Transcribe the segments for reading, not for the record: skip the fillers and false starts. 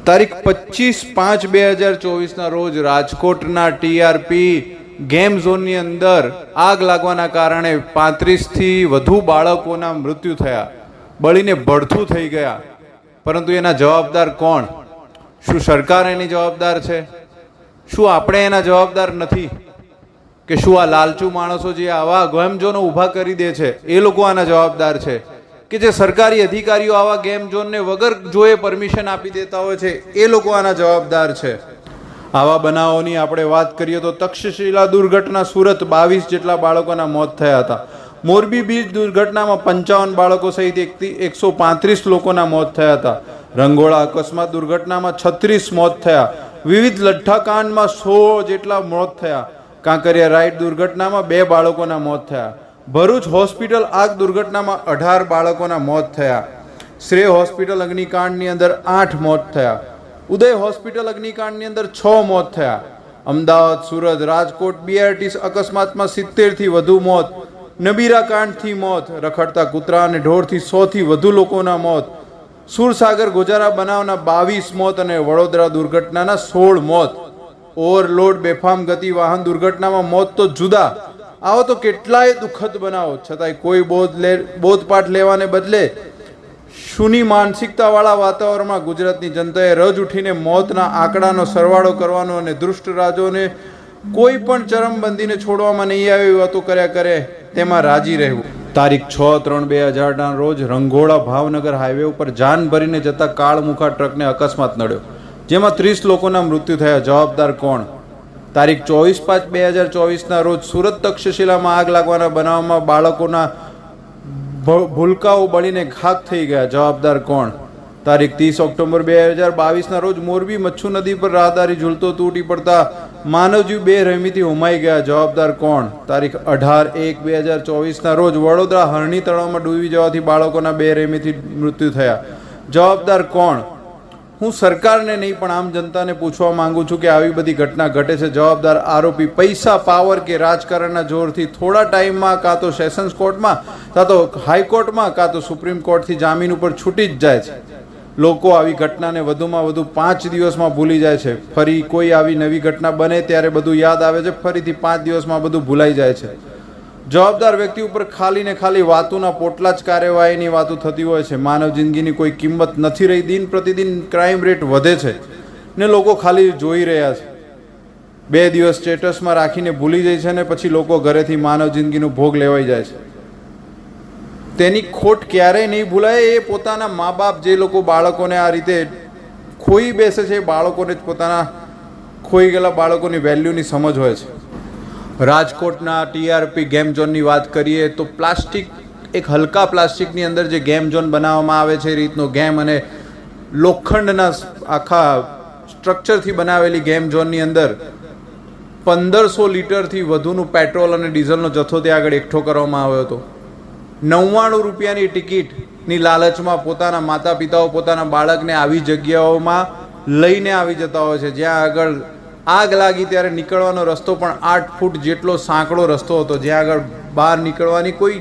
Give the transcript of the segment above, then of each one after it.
તારીખ 25/5/2024 રોજ રાજકોટના ટીઆરપી ગેમ ઝોનની અંદર આગ લાગવાના કારણે 35થી વધુ બાળકોના મૃત્યુ થયા, બળીને ભડથું થઈ ગયા. પરંતુ એના જવાબદાર કોણ? શું સરકાર એની જવાબદાર છે? શું આપણે એના જવાબદાર નથી? કે શું આ લાલચુ માણસો જે આવા ગેમ ઝોનો ઊભા કરી દે છે એ લોકો આના જવાબદાર છે? કે જે સરકારી અધિકારીઓ આવા ગેમ ઝોનને વગર જોએ પરમિશન આપી દેતા હોય છે એ લોકો આના જવાબદાર છે? આવા બનાવોની આપણે વાત કરીએ તો તક્ષશિલા દુર્ઘટના સુરત 22 જેટલા બાળકોના મોત થયા હતા. મોરબી બીચ દુર્ઘટનામાં 55 બાળકો સહિત 135 લોકોના મોત થયા હતા. રંગોળા અકસ્માત દુર્ઘટનામાં 36 મોત થયા. વિવિધ લઠ્ઠાકાંડમાં 100 જેટલા મોત થયા. કાંકરિયા રાઈડ દુર્ઘટનામાં 2 બાળકોના મોત થયા. ભરૂચ હોસ્પિટલ આગ દુર્ઘટનામાં 18 બાળકોના મોત થયા. શ્રેય હોસ્પિટલ અગ્નિકાંડની અંદર 8 મોત થયા. ઉદય હોસ્પિટલ અગ્નિકાંડની અંદર 6 મોત થયા. અમદાવાદ, સુરત, રાજકોટ બીઆરટી અકસ્માતમાં 70થી વધુ મોત. નબીરા કાંડથી મોત. રખડતા કૂતરા અને ઢોરથી 100થી વધુ લોકોના મોત. સુરસાગર ગોજારા બનાવના 22 મોત અને વડોદરા દુર્ઘટનાના 16 મોત. ઓવરલોડ બેફામ ગતિ વાહન દુર્ઘટનામાં મોત તો જુદા, આવો તો કેટલાય દુઃખદ બનાવો, છતાંય કોઈ બોધપાઠ લેવાને બદલે શૂની માનસિકતાવાળા વાતાવરણમાં ગુજરાતની જનતાએ રજ ઉઠીને મોતના આંકડાનો સરવાળો કરવાનો અને દુષ્ટ રાજોને કોઈ પણ ચરમબંધીને છોડવામાં નહીં આવે એવી વાતો કર્યા કરે તેમાં રાજી રહેવું. તારીખ 6/3/2018 રોજ રંગોળા ભાવનગર હાઈવે ઉપર જાન ભરીને જતા કાળમુખા ટ્રકને અકસ્માત નડ્યો, જેમાં 30 લોકોના મૃત્યુ થયા. જવાબદાર કોણ? તારીખ 24/5/2024 રોજ સુરત તક્ષશિલામાં આગ લાગવાના બનાવમાં બાળકોના ભૂલકાઓ બળીને ખાક થઈ ગયા. જવાબદાર કોણ? તારીખ 30 ઓક્ટોબર 2022 રોજ મોરબી મચ્છુ નદી પર રાહદારી ઝૂલતો તૂટી પડતા માનવજીવ બેરહેમીથી હોમાઈ ગયા. જવાબદાર કોણ? તારીખ 18/1/2024 રોજ વડોદરા હરણી તળાવમાં ડૂબી જવાથી બાળકોના બેરહેમીથી મૃત્યુ થયા. જવાબદાર કોણ? હું સરકારને નહીં પણ આમ જનતાને પૂછવા માંગુ છું કે આવી બધી ઘટના ઘટે છે. જવાબદાર આરોપી પૈસા, પાવર કે રાજકારણના જોરથી થોડા ટાઈમમાં કાં તો સેશન્સ કોર્ટમાં, કાં તો હાઈકોર્ટમાં, કાં તો સુપ્રીમ કોર્ટથી જામીન ઉપર છૂટી જ જાય છે. લોકો આવી ઘટનાને વધુમાં વધુ 5 દિવસમાં ભૂલી જાય છે. ફરી કોઈ આવી નવી ઘટના બને ત્યારે બધું યાદ આવે છે, ફરીથી 5 દિવસમાં બધું ભૂલાઈ જાય છે. જવાબદાર વ્યક્તિ ઉપર ખાલી ને ખાલી વાતોના પોટલા જ કાર્યવાહીની વાતો થતી હોય છે. માનવ જિંદગીની કોઈ કિંમત નથી રહી. દિન પ્રતિદિન ક્રાઇમ રેટ વધે છે ને લોકો ખાલી જોઈ રહ્યા છે. 2 દિવસ સ્ટેટસમાં રાખીને ભૂલી જાય છે ને પછી લોકો ઘરેથી માનવ જિંદગીનો ભોગ લેવાઈ જાય છે. તેની ખોટ ક્યારેય નહીં ભૂલાય. એ પોતાના મા બાપ જે લોકો બાળકોને આ રીતે ખોઈ બેસે છે, બાળકોને જ પોતાના ખોઈ ગયેલા બાળકોની વેલ્યુની સમજ હોય છે. રાજકોટના ટીઆરપી ગેમ ઝોનની વાત કરીએ તો પ્લાસ્ટિક, એક હલકા પ્લાસ્ટિકની અંદર જે ગેમ ઝોન બનાવવામાં આવે છે એ રીતનો ગેમ અને લોખંડના આખા સ્ટ્રક્ચરથી બનાવેલી ગેમ ઝોનની અંદર 1500 લીટરથી વધુનું પેટ્રોલ અને ડીઝલનો જથ્થો ત્યાં આગળ એકઠો કરવામાં આવ્યો હતો. 99 રૂપિયાની ટિકિટની લાલચમાં પોતાના માતા પિતાઓ પોતાના બાળકને આવી જગ્યાઓમાં લઈને આવી જતા હોય છે જ્યાં આગળ આગ લાગી ત્યારે નીકળવાનો રસ્તો પણ 8 ફૂટ જેટલો સાંકડો રસ્તો હતો, જ્યાં આગળ બહાર નીકળવાની કોઈ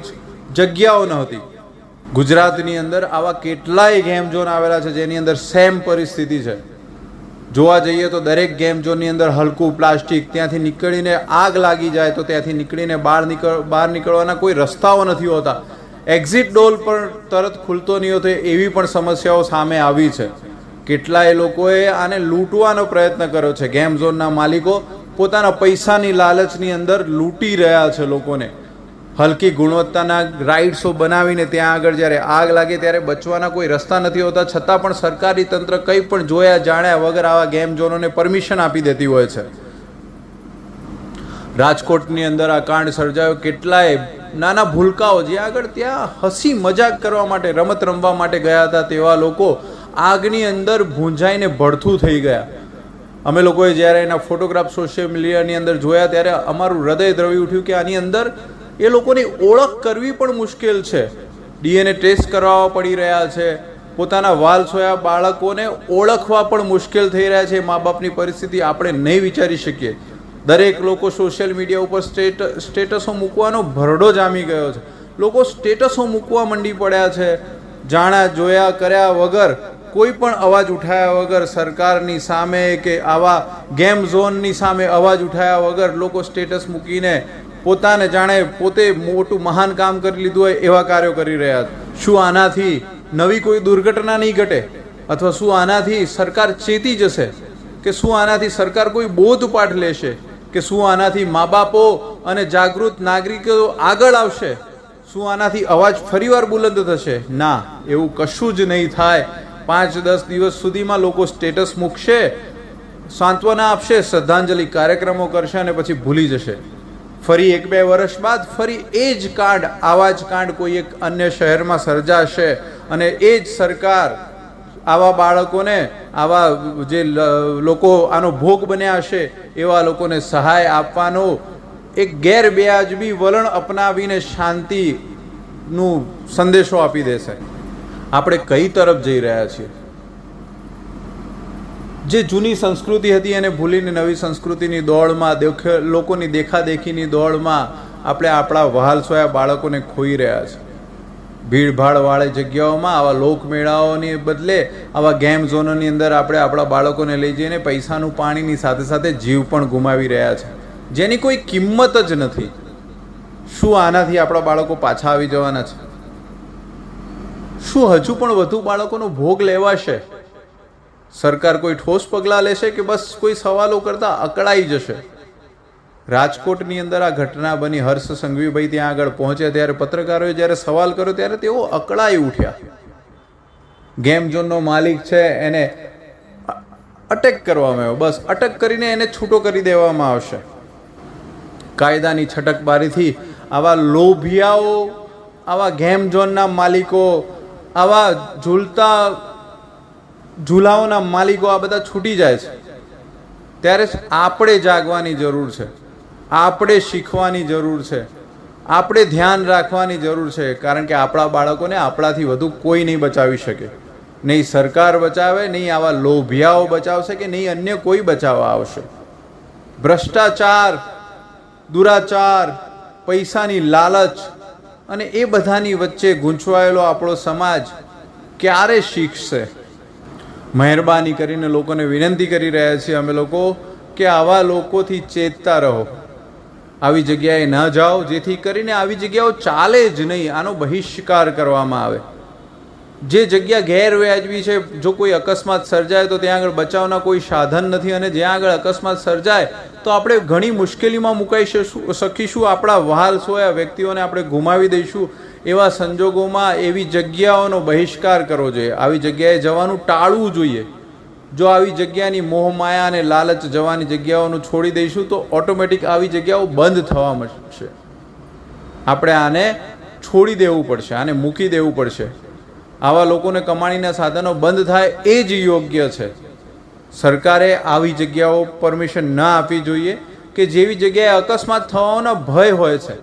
જગ્યાઓ નહોતી. ગુજરાતની અંદર આવા કેટલાય ગેમ ઝોન આવેલા છે જેની અંદર સેમ પરિસ્થિતિ છે. જોવા જઈએ તો દરેક ગેમ ઝોનની અંદર હલકું પ્લાસ્ટિક, ત્યાંથી નીકળીને આગ લાગી જાય તો ત્યાંથી નીકળીને બહાર નીકળવાના કોઈ રસ્તાઓ નથી હોતા. એક્ઝિટ ડોર પણ તરત ખુલતો નહીં હોતો, એવી પણ સમસ્યાઓ સામે આવી છે. કેટલાય લોકોએ આને લૂંટવાનો પ્રયત્ન કર્યો છે. ગેમ ઝોનના માલિકો પોતાના પૈસાની લાલચની અંદર લૂંટી રહ્યા છે લોકોને. હલકી ગુણવત્તાના રાઇડ્સો બનાવીને ત્યાં આગળ જ્યારે આગ લાગે ત્યારે બચવાના કોઈ રસ્તા નથી હોતા, છતાં પણ સરકારી તંત્ર કંઈ પણ જોયા જાણ્યા વગર આવા ગેમ ઝોનોને પરમિશન આપી દેતી હોય છે. રાજકોટની અંદર આ કાંડ સર્જાયો. કેટલાય નાના ભૂલકાઓ જે આગળ ત્યાં હસી મજાક કરવા માટે, રમત રમવા માટે ગયા હતા તેવા લોકો આગની અંદર ભૂંજાઈને ભડથું થઈ ગયા. અમે લોકોએ જ્યારે એના ફોટોગ્રાફ સોશિયલ મીડિયાની અંદર જોયા ત્યારે અમારું હૃદય દ્રવી ઉઠ્યું કે આની અંદર એ લોકોની ઓળખ કરવી પણ મુશ્કેલ છે. ડીએનએ ટેસ્ટ કરાવવા પડી રહ્યા છે. પોતાના વાલ સોયા બાળકોને ઓળખવા પણ મુશ્કેલ થઈ રહ્યા છે. મા બાપની પરિસ્થિતિ આપણે નહીં વિચારી શકીએ. દરેક લોકો સોશિયલ મીડિયા ઉપર સ્ટેટસો મૂકવાનો ભરડો જામી ગયો છે. લોકો સ્ટેટસો મૂકવા મંડી પડ્યા છે. જાણ્યા જોયા કર્યા વગર કોઈ પણ અવાજ ઉઠાવ્યા વગર સરકારની સામે કે આવા ગેમ ઝોનની સામે અવાજ ઉઠાવ્યા વગર લોકો સ્ટેટસ મૂકીને પોતાને જાણે પોતે મોટું મહાન કામ કરી લીધું હોય એવા કાર્યો કરી રહ્યા છે. શું આનાથી નવી કોઈ દુર્ઘટના નહીં ઘટે? અથવા શું આનાથી સરકાર ચેતી જશે? કે શું આનાથી સરકાર કોઈ બોધપાઠ લેશે? કે શું આનાથી મા બાપો અને જાગૃત નાગરિકો આગળ આવશે? શું આનાથી અવાજ ફરીવાર બુલંદ થશે? ના, એવું કશું જ નહીં થાય. 5-10 દિવસ સુધીમાં લોકો સ્ટેટસ મૂકશે, સાંત્વના આપશે, શ્રદ્ધાંજલિ કાર્યક્રમો કરશે અને પછી ભૂલી જશે. ફરી 1-2 વર્ષ બાદ ફરી એ જ કાંડ, આવા જ કાંડ કોઈ એક અન્ય શહેરમાં સર્જાશે અને એ જ સરકાર આવા બાળકોને, આવા જે લોકો આનો ભોગ બન્યા હશે એવા લોકોને સહાય આપવાનો એક ગેરવ્યાજબી વલણ અપનાવીને શાંતિનું સંદેશો આપી દેશે. આપણે કઈ તરફ જઈ રહ્યા છીએ? જે જૂની સંસ્કૃતિ હતી એને ભૂલીને નવી સંસ્કૃતિની દોડમાં, લોકોની દેખાદેખીની દોડમાં આપણે આપણા વહાલસોયા બાળકોને ખોઈ રહ્યા છીએ. ભીડભાડવાળી જગ્યાઓમાં આવા લોકમેળાઓની બદલે આવા ગેમ ઝોનોની અંદર આપણે આપણા બાળકોને લઈ જઈને પૈસાનું પાણીની સાથે સાથે જીવ પણ ગુમાવી રહ્યા છે, જેની કોઈ કિંમત જ નથી. શું આનાથી આપણા બાળકો પાછા આવી જવાના છે? શું હજુ પણ વધુ બાળકોનો ભોગ લેવાશે? સરકાર કોઈ ઠોસ પગલાં લેશે કે બસ કોઈ સવાલો કરતા અકળાઈ જશે? રાજકોટની અંદર આ ઘટના બની, હર્ષ સંઘવીભાઈ ત્યાં આગળ પહોંચ્યા ત્યારે પત્રકારોએ જ્યારે સવાલ કર્યો ત્યારે તેઓ અકળાઈ ઉઠ્યા. ગેમ ઝોનનો માલિક છે એને અટેક કરવામાં આવ્યો, બસ અટક કરીને એને છૂટો કરી દેવામાં આવશે. કાયદાની છટકબારીથી આવા લોભિયાઓ, આવા ગેમ ઝોનના માલિકો, આવા ઝૂલાઓના માલિકો આ બધા છૂટી જાય છે. ત્યારે આપણે જાગવાની જરૂર છે, આપણે શીખવાની જરૂર છે, આપણે ધ્યાન રાખવાની જરૂર છે. કારણ કે આપણા બાળકોને આપણાથી વધુ કોઈ નહીં બચાવી શકે. નહીં સરકાર બચાવે, નહીં આવા લોભિયાઓ બચાવશે કે નહીં અન્ય કોઈ બચાવવા આવશે. ભ્રષ્ટાચાર, દુરાચાર, પૈસાની લાલચ અને એ બધાની વચ્ચે ગૂંચવાયેલો આપણો સમાજ ક્યારે શીખશે? મહેરબાની કરીને લોકોને વિનંતી કરી રહ્યા છીએ અમે લોકો કે આવા લોકોથી ચેતતા રહો, આવી જગ્યાએ ન જાઓ, જેથી કરીને આવી જગ્યાઓ ચાલે જ નહીં, આનો બહિષ્કાર કરવામાં આવે. જે જગ્યા ગેરવ્યાજબી છે, જો કોઈ અકસ્માત સર્જાય તો ત્યાં આગળ બચાવના કોઈ સાધન નથી અને જ્યાં આગળ અકસ્માત સર્જાય તો આપણે ઘણી મુશ્કેલીમાં મુકાઈ શકીશું, આપણા વહાલસોયા વ્યક્તિઓને આપણે ગુમાવી દઈશું. એવા સંજોગોમાં એવી જગ્યાઓનો બહિષ્કાર કરવો જોઈએ, આવી જગ્યાએ જવાનું ટાળવું જોઈએ. જો આવી જગ્યાની મોહમાયા અને લાલચ જવાની જગ્યાઓનું છોડી દઈશું તો ઓટોમેટિક આવી જગ્યાઓ બંધ થવા મળશે. આપણે આને છોડી દેવું પડશે, આને મૂકી દેવું પડશે. આવા લોકોને કમાણીના સાધનો બંધ થાય એ જ યોગ્ય છે. સરકારે આવી જગ્યાઓ પરમિશન ના આપવી જોઈએ કે જેવી જગ્યાએ અકસ્માત થવાનો ભય હોય છે,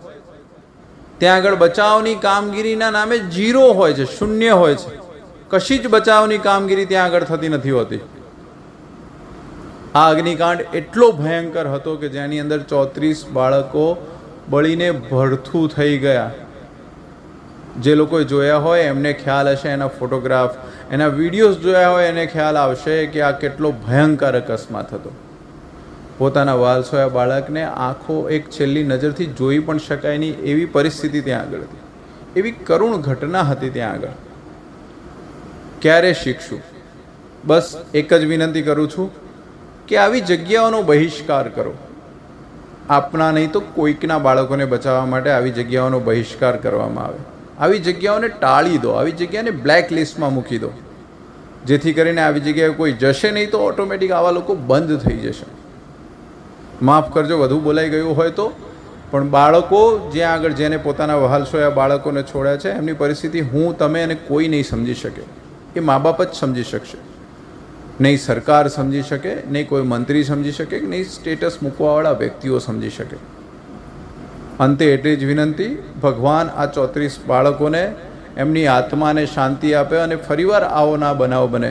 ત્યાં આગળ બચાવની કામગીરીના નામે 0 હોય છે, 0 હોય છે. કશી જ બચાવની કામગીરી ત્યાં આગળ થતી નથી હોતી. આ અગ્નિકાંડ એટલો ભયંકર હતો કે જેની અંદર 34 બાળકો બળીને ભડથું થઈ ગયા. જે લોકોએ જોયા હોય એમને ખ્યાલ હશે, એના ફોટોગ્રાફ, એના વિડીયોઝ જોયા હોય એને ખ્યાલ આવશે કે આ કેટલો ભયંકર અકસ્માત હતો. પોતાના વાલસોયા બાળકને આંખો એક છેલ્લી નજરથી જોઈ પણ શકાય નહીં એવી પરિસ્થિતિ ત્યાં આગળ હતી. એવી કરુણ ઘટના હતી ત્યાં આગળ. ક્યારે શીખશું? બસ એક જ વિનંતી કરું છું કે આવી જગ્યાઓનો બહિષ્કાર કરો. આપના નહીં તો કોઈકના બાળકોને બચાવવા માટે આવી જગ્યાઓનો બહિષ્કાર કરવામાં આવે. આવી જગ્યાઓને ટાળી દો, આવી જગ્યાને બ્લેક લિસ્ટમાં મૂકી દો, જેથી કરીને આવી જગ્યાએ કોઈ જશે નહીં તો ઓટોમેટિક આવા લોકો બંધ થઈ જશે. માફ કરજો વધુ બોલાઈ ગયું હોય તો, પણ બાળકો જ્યાં આગળ જેને પોતાના વહાલસોયા બાળકોને છોડ્યા છે એમની પરિસ્થિતિ હું, તમે અને કોઈ નહીં સમજી શકે. એ મા બાપ જ સમજી શકશે, નહીં સરકાર સમજી શકે, નહીં કોઈ મંત્રી સમજી શકે, નહીં સ્ટેટસ મૂકવાવાળા વ્યક્તિઓ સમજી શકે. અંતે એટલી જ વિનંતી, ભગવાન આ 34 બાળકોને એમની આત્માને શાંતિ આપે અને ફરીવાર આવો ના બનાવ બને